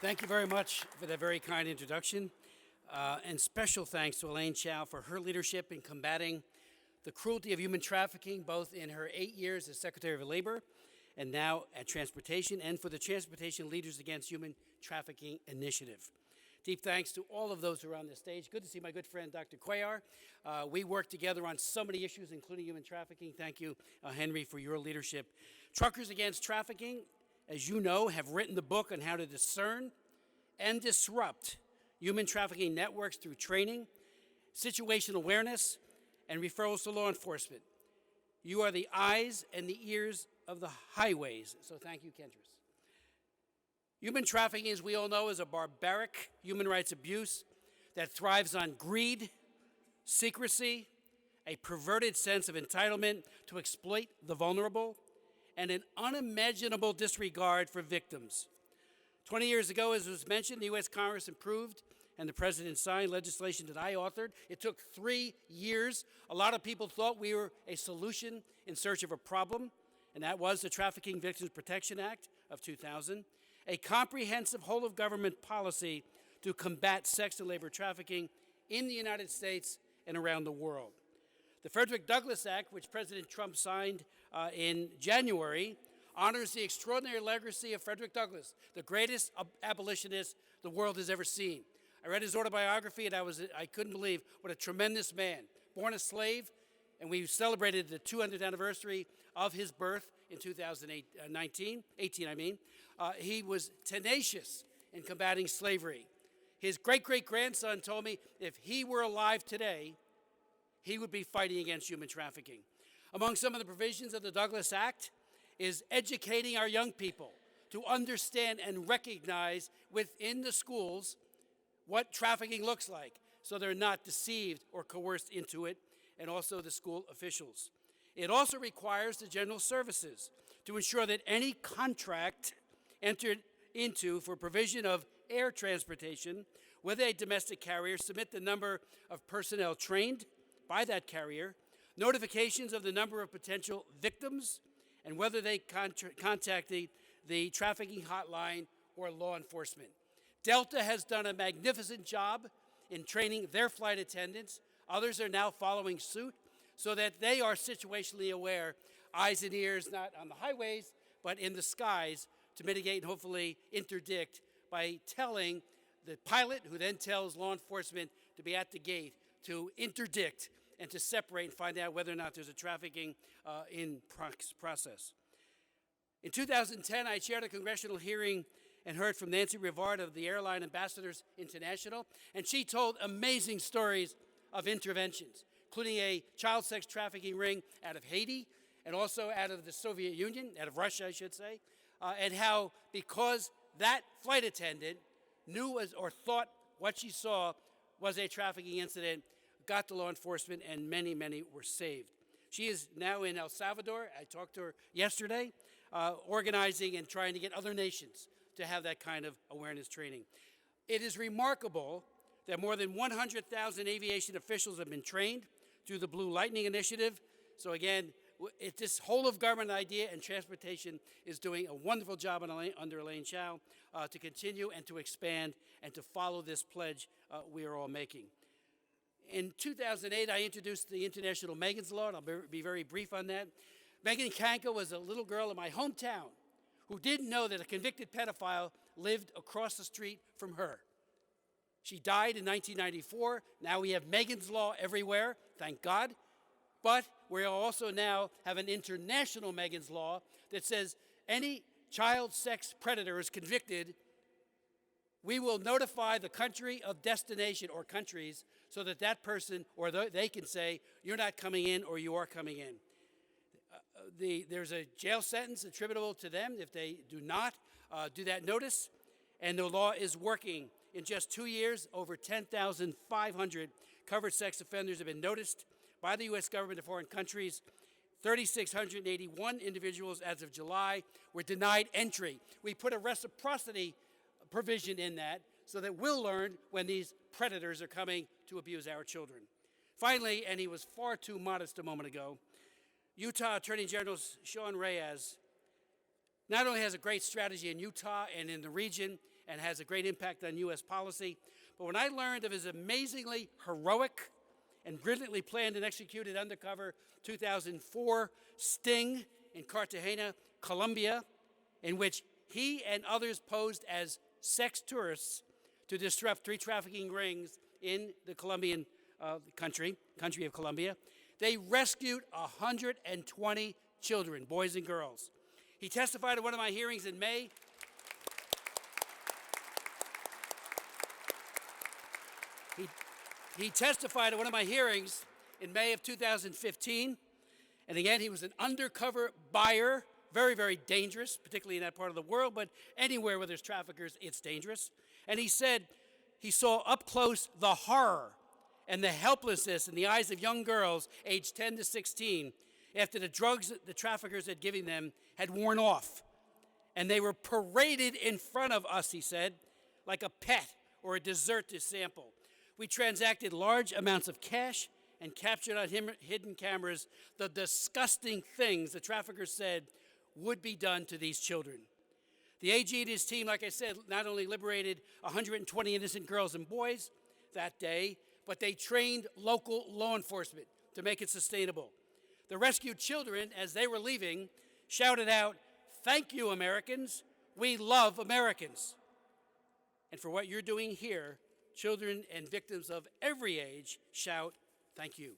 Thank you very much for that very kind introduction. And special thanks to Elaine Chao for her leadership in combating the cruelty of human trafficking, both in her 8 years as Secretary of Labor and now at Transportation, and for the Transportation Leaders Against Human Trafficking Initiative. Deep thanks to all of those who are on this stage. Good to see my good friend, Dr. Cuellar. We work together on so many issues, including human trafficking. Thank you, Henry, for your leadership. Truckers Against Trafficking, as you know, have written the book on how to discern and disrupt human trafficking networks through training, situational awareness, and referrals to law enforcement. You are the eyes and the ears of the highways, so thank you, Kendris. Human trafficking, as we all know, is a barbaric human rights abuse that thrives on greed, secrecy, a perverted sense of entitlement to exploit the vulnerable, and an unimaginable disregard for victims. 20 years ago, as was mentioned, the U.S. Congress approved and the President signed legislation that I authored. It took 3 years. A lot of people thought we were a solution in search of a problem, and that was the Trafficking Victims Protection Act of 2000, a comprehensive whole-of-government policy to combat sex and labor trafficking in the United States and around the world. The Frederick Douglass Act, which President Trump signed in January, honors the extraordinary legacy of Frederick Douglass, the greatest abolitionist the world has ever seen. I read his autobiography, and I couldn't believe what a tremendous man. Born a slave, and we celebrated the 200th anniversary of his birth in 2018. He was tenacious in combating slavery. His great-great-grandson told me if he were alive today, he would be fighting against human trafficking. Among some of the provisions of the Douglass Act is educating our young people to understand and recognize within the schools what trafficking looks like, so they're not deceived or coerced into it, and also the school officials. It also requires the general services to ensure that any contract entered into for provision of air transportation with a domestic carrier submit the number of personnel trained by that carrier, notifications of the number of potential victims, and whether they contacted the trafficking hotline or law enforcement. Delta has done a magnificent job in training their flight attendants. Others are now following suit so that they are situationally aware, eyes and ears, not on the highways, but in the skies, to mitigate and hopefully interdict by telling the pilot, who then tells law enforcement to be at the gate, to interdict and to separate and find out whether or not there's a trafficking in process. In 2010, I chaired a congressional hearing and heard from Nancy Rivard of the Airline Ambassadors International, and she told amazing stories of interventions, including a child sex trafficking ring out of Haiti and also out of the Soviet Union, out of Russia, I should say, and how because that flight attendant knew or thought what she saw was a trafficking incident, got to law enforcement, and many, many were saved. She is now in El Salvador. I talked to her yesterday, organizing and trying to get other nations to have that kind of awareness training. It is remarkable that more than 100,000 aviation officials have been trained through the Blue Lightning Initiative. So again, this whole of government idea, and transportation is doing a wonderful job under Elaine Chao to continue and to expand and to follow this pledge we are all making. In 2008, I introduced the International Megan's Law, and I'll be very brief on that. Megan Kanka was a little girl in my hometown who didn't know that a convicted pedophile lived across the street from her. She died in 1994. Now we have Megan's Law everywhere, thank God. But we also now have an international Megan's Law that says any child sex predator is convicted, we will notify the country of destination or countries so that that person or they can say, you're not coming in or you are coming in. There's a jail sentence attributable to them if they do not do that notice, and the law is working. In just 2 years, over 10,500 covered sex offenders have been noticed by the U.S. government to foreign countries. 3,681 individuals as of July were denied entry. We put a reciprocity provision in that so that we'll learn when these predators are coming to abuse our children. Finally, and he was far too modest a moment ago, Utah Attorney General Sean Reyes not only has a great strategy in Utah and in the region, and has a great impact on U.S. policy. But when I learned of his amazingly heroic and brilliantly planned and executed undercover 2004 sting in Cartagena, Colombia, in which he and others posed as sex tourists to disrupt 3 trafficking rings in the Colombian country of Colombia, they rescued 120 children, boys and girls. He testified at one of my hearings in May. He testified at one of my hearings in May of 2015. And again, he was an undercover buyer, very, very dangerous, particularly in that part of the world, but anywhere where there's traffickers, it's dangerous. And he said he saw up close the horror and the helplessness in the eyes of young girls aged 10 to 16 after the drugs that the traffickers had given them had worn off. And they were paraded in front of us, he said, like a pet or a dessert to sample. We transacted large amounts of cash and captured on hidden cameras the disgusting things the traffickers said would be done to these children. The AG and his team, like I said, not only liberated 120 innocent girls and boys that day, but they trained local law enforcement to make it sustainable. The rescued children, as they were leaving, shouted out, "Thank you, Americans. We love Americans." And for what you're doing here, children and victims of every age shout, "Thank you."